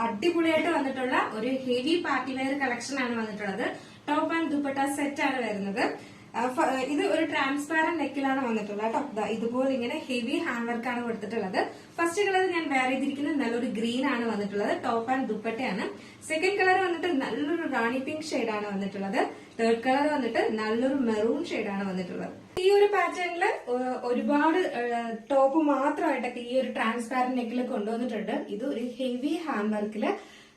അടിപൊളിയായിട്ട് വന്നിട്ടുള്ള ഒരു ഹെവി പാർട്ടി വെയർ കളക്ഷൻ ആണ് വന്നിട്ടുള്ളത്. ടോപ്പ് ആൻഡ് ദുപ്പട്ട സെറ്റ് ആണ് വരുന്നത്. ഇത് ഒരു ട്രാൻസ്പാരന്റ് നെക്കിലാണ് വന്നിട്ടുള്ളത് കേട്ടോ. ഇതുപോലെ ഇങ്ങനെ ഹെവി ഹാൻഡ് വർക്ക് ആണ് കൊടുത്തിട്ടുള്ളത്. ഫസ്റ്റ് കളർ ഞാൻ വെയർ ചെയ്തിരിക്കുന്നത് നല്ലൊരു ഗ്രീൻ ആണ് വന്നിട്ടുള്ളത്. ടോപ്പ് ആൻഡ് ദുപ്പട്ടയാണ്. സെക്കൻഡ് കളർ വന്നിട്ട് നല്ലൊരു റാണി പിങ്ക് ഷെയ്ഡാണ് വന്നിട്ടുള്ളത്. തേർഡ് കളർ വന്നിട്ട് നല്ലൊരു മെറൂൺ ഷെയ്ഡാണ് വന്നിട്ടുള്ളത്. ഈ ഒരു പാറ്റേണില് ഒരുപാട് ടോപ്പ് മാത്രമായിട്ടൊക്കെ ഈ ഒരു ട്രാൻസ്പാരന്റ് നെക്കിൽ കൊണ്ടുവന്നിട്ടുണ്ട്. ഇത് ഒരു ഹെവി ഹാൻഡ് വർക്കില്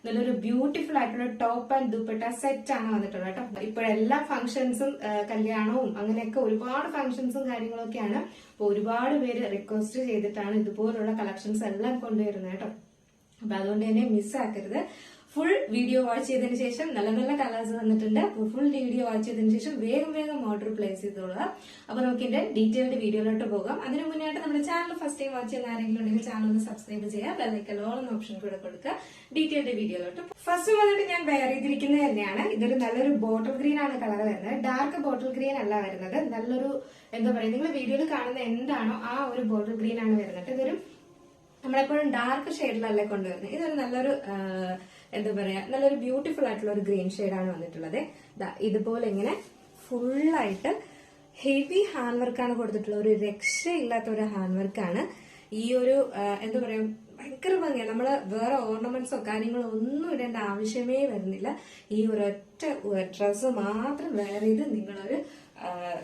നല്ലൊരു ബ്യൂട്ടിഫുൾ ആയിട്ടുള്ള ടോപ്പ് ആൻഡ് ദുപ്പട്ട സെറ്റ് ആണ് വന്നിട്ടുള്ളത് കേട്ടോ. ഇപ്പോഴെല്ലാ ഫംഗ്ഷൻസും കല്യാണവും അങ്ങനെയൊക്കെ ഒരുപാട് ഫംഗ്ഷൻസും കാര്യങ്ങളൊക്കെയാണ്. അപ്പൊ ഒരുപാട് പേര് റിക്വസ്റ്റ് ചെയ്തിട്ടാണ് ഇതുപോലുള്ള കളക്ഷൻസ് എല്ലാം കൊണ്ടുവരുന്നത് കേട്ടോ. അപ്പൊ അതുകൊണ്ട് തന്നെ മിസ്സാക്കരുത്. ഫുൾ വീഡിയോ വാച്ച് ചെയ്തതിനു ശേഷം നല്ല നല്ല കളേഴ്സ് വന്നിട്ടുണ്ട്. ഫുൾ വീഡിയോ വാച്ച് ചെയ്തതിനു ശേഷം വേഗം ഓർഡർ പ്ലേസ് ചെയ്തോളുക. അപ്പൊ നമുക്ക് ഇതിന്റെ ഡീറ്റെയിൽഡ് വീഡിയോയിലോട്ട് പോകാം. അതിന് മുന്നായിട്ട് നമ്മുടെ ചാനൽ ഫസ്റ്റ് ടൈം വാച്ച് ചെയ്യുന്ന ആരെങ്കിലും ഉണ്ടെങ്കിൽ ചാനൽ ഒന്ന് സബ്സ്ക്രൈബ് ചെയ്യുക. ബെല്ലൈക്കൺ ഓൾ എന്ന ഓപ്ഷൻ കൂടെ കൊടുക്കുക. ഡീറ്റെയിൽഡ് വീഡിയോയിലോട്ട് ഫസ്റ്റ് വന്നിട്ട് ഞാൻ വെയർ ചെയ്തിരിക്കുന്നത് തന്നെയാണ്. ഇതൊരു നല്ലൊരു ബോട്ടിൽ ഗ്രീൻ ആണ് കളർ വരുന്നത്. ഡാർക്ക് ബോട്ടിൽ ഗ്രീൻ അല്ല വരുന്നത്. നല്ലൊരു എന്താ പറയുക, നിങ്ങൾ വീഡിയോയിൽ കാണുന്ന എന്താണോ ആ ഒരു ബോട്ടിൽ ഗ്രീൻ ആണ് വരുന്നത്. ഇതൊരു നമ്മളെപ്പോഴും ഡാർക്ക് ഷെയ്ഡിലല്ലേ കൊണ്ടുവരുന്നത്. ഇതൊരു നല്ലൊരു എന്താ പറയാ, നല്ലൊരു ബ്യൂട്ടിഫുൾ ആയിട്ടുള്ള ഒരു ഗ്രീൻ ഷെയ്ഡാണ് വന്നിട്ടുള്ളത്. ഇതുപോലെ ഇങ്ങനെ ഫുള്ളായിട്ട് ഹെവി ഹാൻഡ് വർക്കാണ് കൊടുത്തിട്ടുള്ളത്. ഒരു രക്ഷയില്ലാത്ത ഒരു ഹാൻഡ് വർക്കാണ്. ഈ ഒരു എന്താ പറയാ, ഭയങ്കര ഭംഗിയാണ്. നമ്മള് വേറെ ഓർണമെന്റ്സോ കാര്യങ്ങളോ ഒന്നും ഇടേണ്ട ആവശ്യമേ വരുന്നില്ല. ഈ ഒരൊറ്റ ഡ്രസ്സ് മാത്രം വെയർ ചെയ്ത് നിങ്ങളൊരു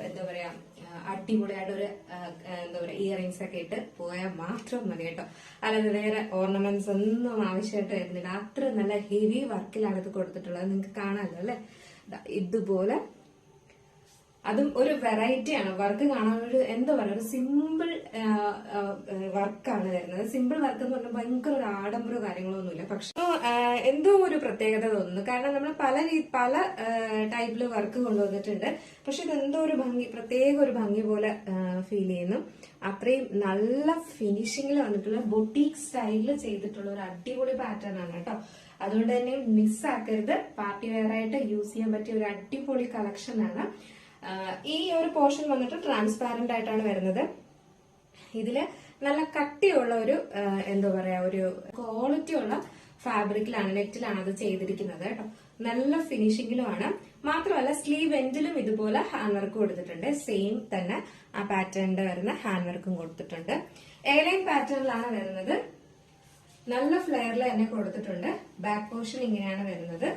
എന്താ പറയാ അടിപൊളിയായിട്ട് ഒരു എന്താ പറയാ ഇയറിംഗ്സ് ഒക്കെ ഇട്ട് പോയാൽ മാത്രം മതി കേട്ടോ. അല്ലാതെ വേറെ ഓർണമെന്റ്സ് ഒന്നും ആവശ്യമായിട്ട് വരുന്നില്ല. അത്ര നല്ല ഹെവി വർക്കിലാണ് ഇത് കൊടുത്തിട്ടുള്ളത്. നിങ്ങൾക്ക് കാണാമല്ലോ അല്ലെ. ഇതുപോലെ അതും ഒരു വെറൈറ്റിയാണ്. വർക്ക് കാണാൻ ഒരു എന്താ പറയുക, ഒരു സിമ്പിൾ വർക്കാണ് വരുന്നത്. സിമ്പിൾ വർക്ക് എന്ന് പറഞ്ഞാൽ ഭയങ്കര ഒരു ആഡംബരോ കാര്യങ്ങളൊന്നുമില്ല. പക്ഷെ എന്തോ ഒരു പ്രത്യേകത തോന്നുന്നു. കാരണം നമ്മൾ പല ടൈപ്പില് വർക്ക് കൊണ്ടുവന്നിട്ടുണ്ട്. പക്ഷെ ഇതെന്തോ ഒരു ഭംഗി, പ്രത്യേക ഒരു ഭംഗി പോലെ ഫീൽ ചെയ്യുന്നു. അത്രയും നല്ല ഫിനിഷിങ്ങിൽ വന്നിട്ടുള്ള ബൊട്ടീക് സ്റ്റൈലിൽ ചെയ്തിട്ടുള്ള ഒരു അടിപൊളി പാറ്റേൺ ആണ് കേട്ടോ. അതുകൊണ്ട് തന്നെ മിസ്സാക്കരുത്. പാർട്ടി വെയർ ആയിട്ട് യൂസ് ചെയ്യാൻ പറ്റിയ ഒരു അടിപൊളി കളക്ഷൻ ആണ്. ഈ ഒരു പോർഷൻ വന്നിട്ട് ട്രാൻസ്പാരന്റ് ആയിട്ടാണ് വരുന്നത്. ഇതില് നല്ല കട്ടിയുള്ള ഒരു എന്താ പറയാ, ഒരു ക്വാളിറ്റി ഉള്ള ഫാബ്രിക്കിലാണ്, നെറ്റിലാണ് അത് ചെയ്തിരിക്കുന്നത് കേട്ടോ. നല്ല ഫിനിഷിങ്ങിലുമാണ്. മാത്രമല്ല സ്ലീവ് എൻഡിലും ഇതുപോലെ ഹാൻഡ് വർക്ക് കൊടുത്തിട്ടുണ്ട്. സെയിം തന്നെ ആ പാറ്റേണിന്റെ വരുന്ന ഹാൻഡ് വർക്കും കൊടുത്തിട്ടുണ്ട്. എയർലൈൻ പാറ്റേണിലാണ് വരുന്നത്. നല്ല ഫ്ലെയറിൽ തന്നെ കൊടുത്തിട്ടുണ്ട്. ബാക്ക് പോർഷൻ ഇങ്ങനെയാണ് വരുന്നത്.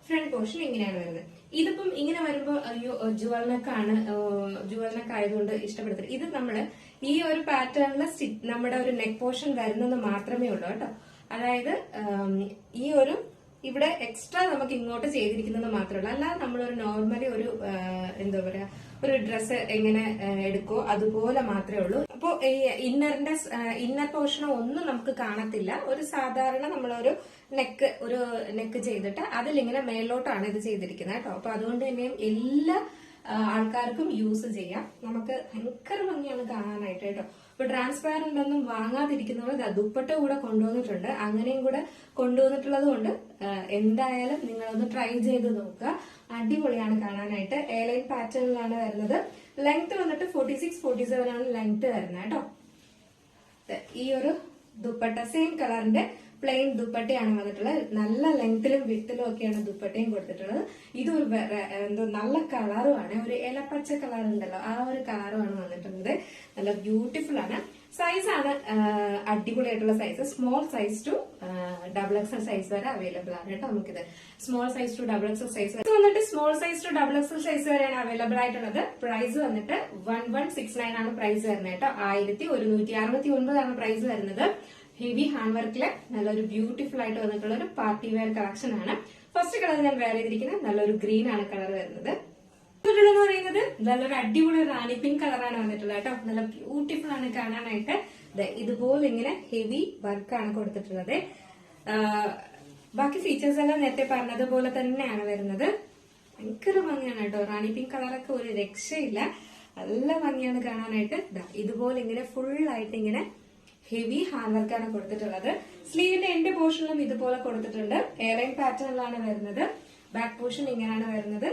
ഫ്രണ്ട് പോർഷൻ ഇങ്ങനെയാണ് വരുന്നത്. ഇതിപ്പം ഇങ്ങനെ വരുമ്പോ അയ്യോ ജുവൽ നെക്ക് ആയതുകൊണ്ട് ഇഷ്ടപ്പെടുത്തില്ല. ഇത് നമ്മള് ഈ ഒരു പാറ്റേണില് നമ്മുടെ ഒരു നെക്ക് പോർഷൻ വരുന്നത് മാത്രമേ ഉള്ളൂ കേട്ടോ. അതായത് ഈ ഒരു ഇവിടെ എക്സ്ട്രാ നമുക്ക് ഇങ്ങോട്ട് ചെയ്തിരിക്കുന്നത് മാത്രമേ ഉള്ളൂ. അല്ലാതെ നമ്മളൊരു നോർമലി ഒരു എന്താ പറയാ, ഒരു ഡ്രസ്സ് എങ്ങനെ എടുക്കോ അതുപോലെ മാത്രമേ ഉള്ളൂ. അപ്പോ ഈ ഇന്നർ പോർഷനോ ഒന്നും നമുക്ക് കാണത്തില്ല. ഒരു സാധാരണ നമ്മളൊരു നെക്ക് ചെയ്തിട്ട് അതിലിങ്ങനെ മേലോട്ടാണ് ഇത് ചെയ്തിരിക്കുന്നത് കേട്ടോ. അപ്പൊ അതുകൊണ്ട് തന്നെയും എല്ലാ ആൾക്കാർക്കും യൂസ് ചെയ്യാം. നമുക്ക് ഭയങ്കര ഭംഗിയാണ് കാണാനായിട്ട് കേട്ടോ. ഇപ്പൊ ട്രാൻസ്പാരന്റ് ഒന്നും വാങ്ങാതിരിക്കുന്നവർ ദുപ്പട്ട കൂടെ കൊണ്ടുവന്നിട്ടുണ്ട്. അങ്ങനെയും കൂടെ കൊണ്ടുവന്നിട്ടുള്ളത് കൊണ്ട് എന്തായാലും നിങ്ങളൊന്ന് ട്രൈ ചെയ്ത് നോക്കുക. അടിപൊളിയാണ് കാണാനായിട്ട്. എയർലൈൻ പാറ്റേണിലാണ് വരുന്നത്. ലെങ്ത് വന്നിട്ട് 46-47 ആണ് ലെങ്ത് വരുന്നത് കേട്ടോ. ഈ ഒരു ദുപ്പട്ട സെയിം കളറിന്റെ പ്ലെയിൻ ദുപ്പട്ടയാണ് വന്നിട്ടുള്ളത്. നല്ല ലെങ്ത്തിലും വിട്ടിലും ഒക്കെയാണ് ദുപ്പട്ടയും കൊടുത്തിട്ടുള്ളത്. ഇതൊരു എന്തോ നല്ല കളറുമാണ്. ഒരു ഇലപ്പച്ച കളർ ഉണ്ടല്ലോ, ആ ഒരു കളറുമാണ് വന്നിട്ടുള്ളത്. നല്ല ബ്യൂട്ടിഫുൾ ആണ്. സൈസാണ് അടിപൊളിയായിട്ടുള്ള size. Small size to XXL size വരെ അവൈലബിൾ ആണ് കേട്ടോ. നമുക്കിത് small size to XXL size വന്നിട്ട് small size to XXL size വരെയാണ് അവൈലബിൾ ആയിട്ടുള്ളത്. പ്രൈസ് വന്നിട്ട് 1169 ആണ് പ്രൈസ് വരുന്നത് കേട്ടോ. 1169 ആണ് പ്രൈസ് വരുന്നത്. ഹെവി ഹാൻഡ് വർക്കില് നല്ലൊരു ബ്യൂട്ടിഫുൾ ആയിട്ട് വന്നിട്ടുള്ള ഒരു പാർട്ടി വെയർ കളക്ഷൻ ആണ്. ഫസ്റ്റ് കളർ ഞാൻ വെയർ ചെയ്തിരിക്കുന്നത് നല്ലൊരു ഗ്രീൻ ആണ് കളർ വരുന്നത്. എന്ന് പറയുന്നത് നല്ലൊരു അടിപൊളി റാണി പിങ്ക് കളറാണ് വന്നിട്ടുള്ളത് കേട്ടോ. നല്ല ബ്യൂട്ടിഫുൾ ആണ് കാണാനായിട്ട്. ഇതുപോലെ ഇങ്ങനെ ഹെവി വർക്കാണ് കൊടുത്തിട്ടുള്ളത്. ബാക്കി ഫീച്ചേഴ്സ് എല്ലാം നേരത്തെ പറഞ്ഞതുപോലെ തന്നെയാണ് വരുന്നത്. ഭയങ്കര ഭംഗിയാണ് കേട്ടോ. റാണി പിങ്ക് കളറൊക്കെ ഒരു രക്ഷയില്ല. നല്ല ഭംഗിയാണ് കാണാനായിട്ട്. ഇതുപോലെ ഇങ്ങനെ ഫുൾ ആയിട്ട് ഇങ്ങനെ ഹെവി ഹാൻഡ് വർക്കാണ് കൊടുത്തിട്ടുള്ളത്. സ്ലീവിന്റെ എൻഡ് പോർഷനിലും ഇതുപോലെ കൊടുത്തിട്ടുണ്ട്. എയർലൈൻ പാറ്റേണിലാണ് വരുന്നത്. ബാക്ക് പോർഷൻ ഇങ്ങനെയാണ് വരുന്നത്.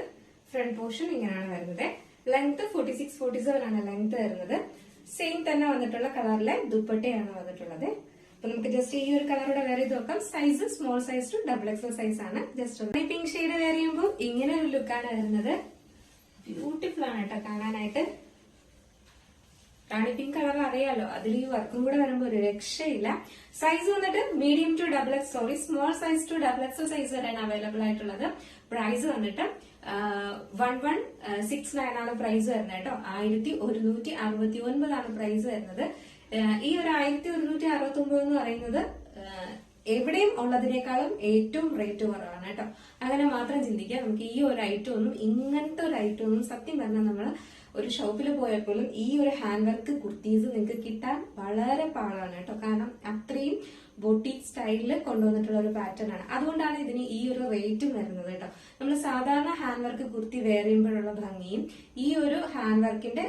ഫ്രണ്ട് പോർഷൻ ഇങ്ങനെയാണ് വരുന്നത്. ലെങ്ത് 46-47 ആണ് ലെങ്ത് വരുന്നത്. സെയിം തന്നെ വന്നിട്ടുള്ള കളറിലെ ദുപ്പട്ടയാണ് വന്നിട്ടുള്ളത്. അപ്പൊ നമുക്ക് ജസ്റ്റ് ഈ ഒരു കളറോടെ വേറെ ചെയ്ത് നോക്കാം. Size small size to XXL size ആണ്. ജസ്റ്റ് പിങ്ക് ഷെയ്ഡ് വേറെ ചെയ്യുമ്പോൾ ഇങ്ങനെ ഒരു ലുക്കാണ് വരുന്നത്. ബ്യൂട്ടിഫുൾ ആണ് കേട്ടോ കാണാനായിട്ട്. റാണി പിങ്ക് കളർ അറിയാലോ, അതിൽ ഈ വർക്കും കൂടെ വരുമ്പോൾ ഒരു രക്ഷയില്ല. സൈസ് വന്നിട്ട് medium to small size to XXL size വരെയാണ് അവൈലബിൾ ആയിട്ടുള്ളത്. പ്രൈസ് വന്നിട്ട് 1169 ആണ് പ്രൈസ് വരുന്നത് കേട്ടോ. 1169 ആണ് പ്രൈസ് വരുന്നത്. ഈ ഒരു 1169 എന്ന് പറയുന്നത് എവിടെയും ഉള്ളതിനേക്കാളും ഏറ്റവും റേറ്റ് കുറവാണ് കേട്ടോ. അങ്ങനെ മാത്രം ചിന്തിക്കുക. നമുക്ക് ഈ ഒരു ഐറ്റം ഒന്നും, ഇങ്ങനത്തെ ഒരു ഐറ്റം ഒന്നും സത്യം പറഞ്ഞാൽ നമ്മൾ ഒരു ഷോപ്പിൽ പോയപ്പോഴും ഈ ഒരു ഹാൻഡ് വർക്ക് കുർത്തീസ് നിങ്ങൾക്ക് കിട്ടാൻ വളരെ പാടാണ് കേട്ടോ. കാരണം അത്രയും ബൊട്ടീക് സ്റ്റൈലിൽ കൊണ്ടുവന്നിട്ടുള്ള ഒരു പാറ്റേൺ ആണ്. അതുകൊണ്ടാണ് ഇതിന് ഈ ഒരു റേറ്റും വരുന്നത് കേട്ടോ. നമ്മൾ സാധാരണ ഹാൻഡ് വർക്ക് കുർത്തി വെയർ ചെയ്യുമ്പോഴുള്ള ഭംഗിയും ഈ ഒരു ഹാൻഡ് വർക്കിന്റെ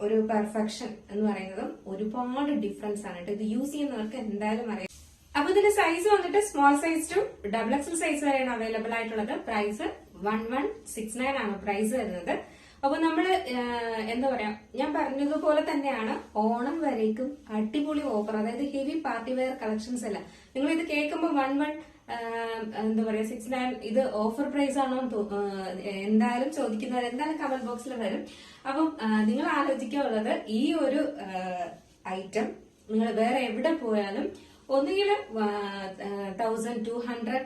ഒരു പെർഫെക്ഷൻ എന്ന് പറയുന്നതും ഒരുപാട് ഡിഫറൻസ് ആണ് കേട്ടോ. ഇത് യൂസ് ചെയ്യുന്നവർക്ക് എന്തായാലും അറിയാം. അപ്പൊ ഇതിന്റെ സൈസ് വന്നിട്ട് small size to XXL size വരെയാണ് അവൈലബിൾ ആയിട്ടുള്ളത്. പ്രൈസ് 1169 ആണ് പ്രൈസ് വരുന്നത്. അപ്പൊ നമ്മള് എന്താ പറയാ, ഞാൻ പറഞ്ഞതുപോലെ തന്നെയാണ് ഓണം വരേക്കും അടിപൊളി ഓഫർ, അതായത് ഹെവി പാർട്ടി വെയർ കളക്ഷൻസ് അല്ല. നിങ്ങൾ ഇത് കേൾക്കുമ്പോൾ 69 ഇത് ഓഫർ പ്രൈസ് ആണോ എന്തായാലും ചോദിക്കുന്നവർ എന്തായാലും കമന്റ് ബോക്സിൽ വരും. അപ്പം നിങ്ങൾ ആലോചിക്കാനുള്ളത് ഈ ഒരു ഐറ്റം നിങ്ങൾ വേറെ എവിടെ പോയാലും ഒന്നുകിൽ 1200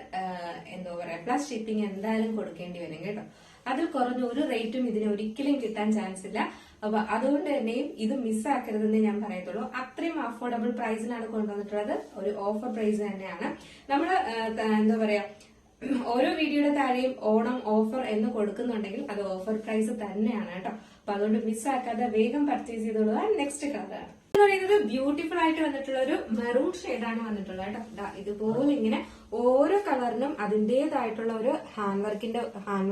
എന്താ പറയാ പ്ലസ് ഷിപ്പിംഗ് എന്തായാലും കൊടുക്കേണ്ടി വരും കേട്ടോ. അതിൽ കുറഞ്ഞ ഒരു റേറ്റും ഇതിന് ഒരിക്കലും കിട്ടാൻ ചാൻസ് ഇല്ല. അപ്പൊ അതുകൊണ്ട് തന്നെയും ഇത് മിസ്സാക്കരുതെന്ന് ഞാൻ പറയത്തുള്ളൂ. അത്രയും അഫോർഡബിൾ പ്രൈസിലാണ് കൊണ്ടുവന്നിട്ടുള്ളത്. ഒരു ഓഫർ പ്രൈസ് തന്നെയാണ്. നമ്മള് എന്താ പറയാ, ഓരോ വീഡിയോയുടെ താഴെയും ഓണം ഓഫർ എന്ന് കൊടുക്കുന്നുണ്ടെങ്കിൽ അത് ഓഫർ പ്രൈസ് തന്നെയാണ് കേട്ടോ. അപ്പൊ അതുകൊണ്ട് മിസ്സാക്കാതെ വേഗം പർച്ചേസ് ചെയ്തോളൂ. നെക്സ്റ്റ് കളറാണ് പറയുന്നത് ബ്യൂട്ടിഫുൾ ആയിട്ട് വന്നിട്ടുള്ള ഒരു മെറൂൺ ഷെയ്ഡാണ് വന്നിട്ടുള്ളത് കേട്ടോ. ഇതുപോലെ ഇങ്ങനെ ഓരോ കളറിനും അതിന്റേതായിട്ടുള്ള ഒരു ഹാൻഡ്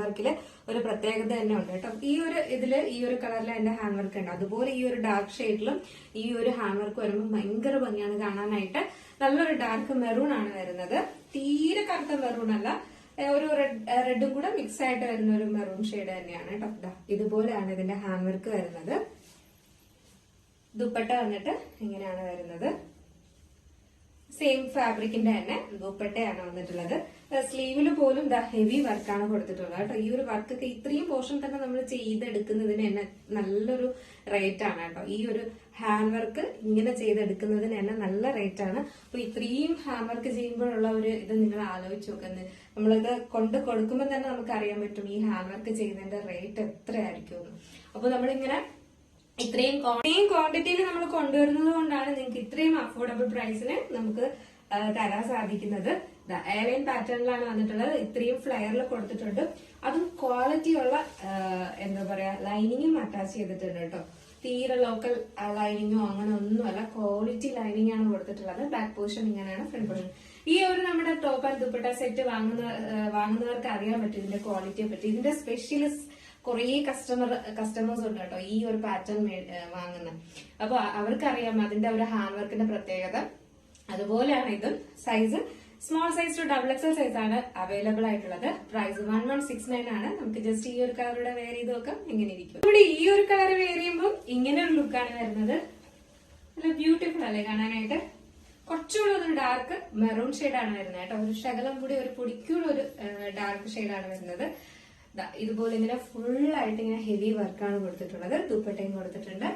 വർക്കില് ഒരു പ്രത്യേകത തന്നെ ഉണ്ട് കേട്ടോ. ഈ ഒരു ഇതില് ഈ ഒരു കളറിൽ എന്റെ ഹാൻഡ് വർക്ക് ഉണ്ട്. അതുപോലെ ഈ ഒരു ഡാർക്ക് ഷെയ്ഡിലും ഈ ഒരു ഹാൻഡ് വർക്ക് വരുമ്പോൾ ഭയങ്കര ഭംഗിയാണ് കാണാനായിട്ട്. നല്ലൊരു ഡാർക്ക് മെറൂൺ ആണ് വരുന്നത്. തീരെ കറുത്ത മെറൂൺ അല്ല, ഒരു റെഡും കൂടെ മിക്സ് ആയിട്ട് വരുന്ന ഒരു മെറൂൺ ഷെയ്ഡ് തന്നെയാണ് കേട്ടോ. ഇതുപോലെയാണ് ഇതിന്റെ ഹാൻഡ് വർക്ക് വരുന്നത്. ദുപ്പട്ട വന്നിട്ട് ഇങ്ങനെയാണ് വരുന്നത്. സെയിം ഫാബ്രിക്കിന്റെ തന്നെ ദുപ്പട്ടയാണ് വന്നിട്ടുള്ളത്. സ്ലീവില് പോലും ഹെവി വർക്കാണ് കൊടുത്തിട്ടുള്ളത് കേട്ടോ. ഈ ഒരു വർക്കൊക്കെ ഇത്രയും പോർഷൻ തന്നെ നമ്മൾ ചെയ്തെടുക്കുന്നതിന് തന്നെ നല്ലൊരു റേറ്റ് ആണ് കേട്ടോ. ഈ ഒരു ഹാൻഡ് വർക്ക് ഇങ്ങനെ ചെയ്തെടുക്കുന്നതിന് തന്നെ നല്ല റേറ്റ് ആണ്. അപ്പൊ ഇത്രയും ഹാൻഡ് വർക്ക് ചെയ്യുമ്പോഴുള്ള ഒരു ഇത് നിങ്ങൾ ആലോചിച്ച് നോക്കുന്നത്. നമ്മളിത് കൊണ്ട് കൊടുക്കുമ്പോൾ തന്നെ നമുക്ക് അറിയാൻ പറ്റും ഈ ഹാൻഡ് വർക്ക് ചെയ്യുന്നതിന്റെ റേറ്റ് എത്രയായിരിക്കും. അപ്പൊ നമ്മളിങ്ങനെ ഇത്രയും ക്വാണ്ടിറ്റിയിൽ നമ്മൾ കൊണ്ടുവരുന്നത് കൊണ്ടാണ് നിങ്ങൾക്ക് ഇത്രയും അഫോർഡബിൾ പ്രൈസിന് നമുക്ക് തരാൻ സാധിക്കുന്നത്. എയർലൈൻ പാറ്റേണിലാണ് വന്നിട്ടുള്ളത്. ഇത്രയും ഫ്ലെയറിൽ കൊടുത്തിട്ടുണ്ട്. അതും ക്വാളിറ്റിയുള്ള എന്താ പറയാ ലൈനിങ്ങും അറ്റാച്ച് ചെയ്തിട്ടുണ്ട് കേട്ടോ. തീരെ ലോക്കൽ ലൈനിങ്ങോ അങ്ങനെ ഒന്നുമല്ല, ക്വാളിറ്റി ലൈനിങ് ആണ് കൊടുത്തിട്ടുള്ളത്. ബാക്ക് പോർഷൻ ഇങ്ങനെയാണ്, ഫ്രണ്ട് പോർഷൻ. ഈ ഒരു നമ്മുടെ ടോപ്പ് ആൻഡ് ദുപ്പട്ട സെറ്റ് വാങ്ങുന്നവർക്ക് അറിയാൻ പറ്റും ഇതിന്റെ ക്വാളിറ്റിയെ പറ്റി. ഇതിന്റെ സ്പെഷ്യലിസ്റ്റ് കുറെ കസ്റ്റമേഴ്സ് ഉണ്ട് കേട്ടോ ഈ ഒരു പാറ്റേൺ വാങ്ങുന്ന. അപ്പൊ അവർക്കറിയാം അതിന്റെ ഒരു ഹാൻഡ് വർക്കിന്റെ പ്രത്യേകത. അതുപോലെയാണ് ഇത്. Size small size to XXL size ആണ് അവൈലബിൾ ആയിട്ടുള്ളത്. പ്രൈസ് 1169 ആണ്. നമുക്ക് ജസ്റ്റ് ഈ ഒരു കളറുടെ വെയർ ചെയ്ത് നോക്കാം എങ്ങനെ ഇരിക്കും. ഇവിടെ ഈ ഒരു കളർ വെയർ ചെയ്യുമ്പോൾ ഇങ്ങനെ ഒരു ലുക്കാണ് വരുന്നത്. നല്ല ബ്യൂട്ടിഫുൾ അല്ലേ കാണാനായിട്ട്. കുറച്ചുകൂടെ ഒരു ഡാർക്ക് മെറൂൺ ഷെയ്ഡാണ് വരുന്നത് കേട്ടോ. ഒരു ശകലം കൂടി ഒരു പൊടിക്കൂടെ ഒരു ഡാർക്ക് ഷെയ്ഡാണ് വരുന്നത്. ഇതുപോലെ ഇങ്ങനെ ഫുൾ ആയിട്ട് ഇങ്ങനെ ഹെവി വർക്കാണ് കൊടുത്തിട്ടുള്ളത്. ദുപ്പട്ടയും കൊടുത്തിട്ടുണ്ട്.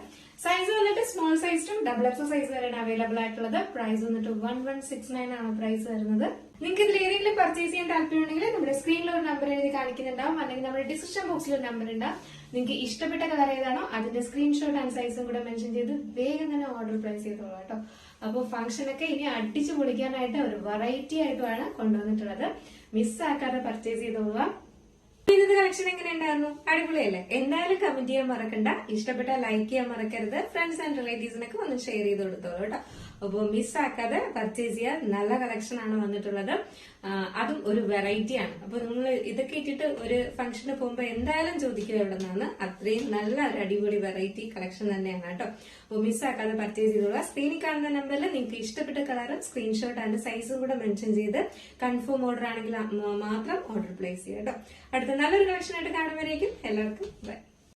സൈസ് വന്നിട്ട് small size to XXL size വരെയാണ് അവൈലബിൾ ആയിട്ടുള്ളത്. പ്രൈസ് വന്നിട്ട് 1169 ആണ് പ്രൈസ് വരുന്നത്. നിങ്ങൾക്ക് ഇതിൽ ഏതെങ്കിലും പർച്ചേസ് ചെയ്യാൻ താല്പര്യമുണ്ടെങ്കിൽ നമ്മുടെ സ്ക്രീനിൽ ഒരു നമ്പർ എഴുതി കാണിക്കുന്നുണ്ടാവും, അല്ലെങ്കിൽ നമ്മുടെ ഡിസ്ക്രിപ്ഷൻ ബോക്സിൽ ഒരു നമ്പർ ഉണ്ടാവും. നിങ്ങൾക്ക് ഇഷ്ടപ്പെട്ട കളർ ഏതാണോ അതിന്റെ സ്ക്രീൻഷോട്ട് ആൻഡ് സൈസും കൂടെ മെൻഷൻ ചെയ്ത് വേഗം തന്നെ ഓർഡർ പ്ലേസ് ചെയ്തോളൂ കേട്ടോ. അപ്പോൾ ഫംഗ്ഷനൊക്കെ ഇനി അടിച്ചു പൊളിക്കാനായിട്ട് ഒരു വെറൈറ്റി ആയിട്ടുമാണ് കൊണ്ടുവന്നിട്ടുള്ളത്. മിസ്സാക്കാതെ പർച്ചേസ് ചെയ്തോളുക. ഇന്നത്തെ കളക്ഷൻ എങ്ങനെ ഉണ്ടായിരുന്നു? അടിപൊളിയല്ലേ? എന്തായാലും കമന്റ് ചെയ്യാൻ മറക്കണ്ട. ഇഷ്ടപ്പെട്ട ലൈക്ക് ചെയ്യാൻ മറക്കരുത്. ഫ്രണ്ട്സ് ആൻഡ് റിലേറ്റീവ്സിനൊക്കെ ഒന്ന് ഷെയർ ചെയ്ത് കൊടുത്തോളൂ കേട്ടോ. അപ്പോൾ മിസ്സാക്കാതെ പർച്ചേസ് ചെയ്യാൻ. നല്ല കളക്ഷൻ ആണ് വന്നിട്ടുള്ളത്. അതും ഒരു വെറൈറ്റി ആണ്. അപ്പൊ നിങ്ങൾ ഇതൊക്കെ ഇട്ടിട്ട് ഒരു ഫംഗ്ഷന് പോകുമ്പോ എന്തായാലും ചോദിക്കുക എവിടെ നിന്നാണ്. അത്രയും നല്ല ഒരു അടിപൊളി വെറൈറ്റി കളക്ഷൻ തന്നെയാണ് കേട്ടോ. അപ്പോൾ മിസ്സാക്കാതെ പർച്ചേസ് ചെയ്തോളൂ. സ്ക്രീനിൽ കാണുന്ന നമ്പറിൽ നിങ്ങൾക്ക് ഇഷ്ടപ്പെട്ട കളറും സ്ക്രീൻഷോട്ട് ആൻഡ് സൈസും കൂടെ മെൻഷൻ ചെയ്ത് കൺഫേം ഓർഡർ ആണെങ്കിൽ മാത്രം ഓർഡർ പ്ലേസ് ചെയ്യാം കേട്ടോ. അടുത്ത നല്ലൊരു കളക്ഷൻ ആയിട്ട് കാണുമ്പോഴേക്കും എല്ലാവർക്കും ബൈ.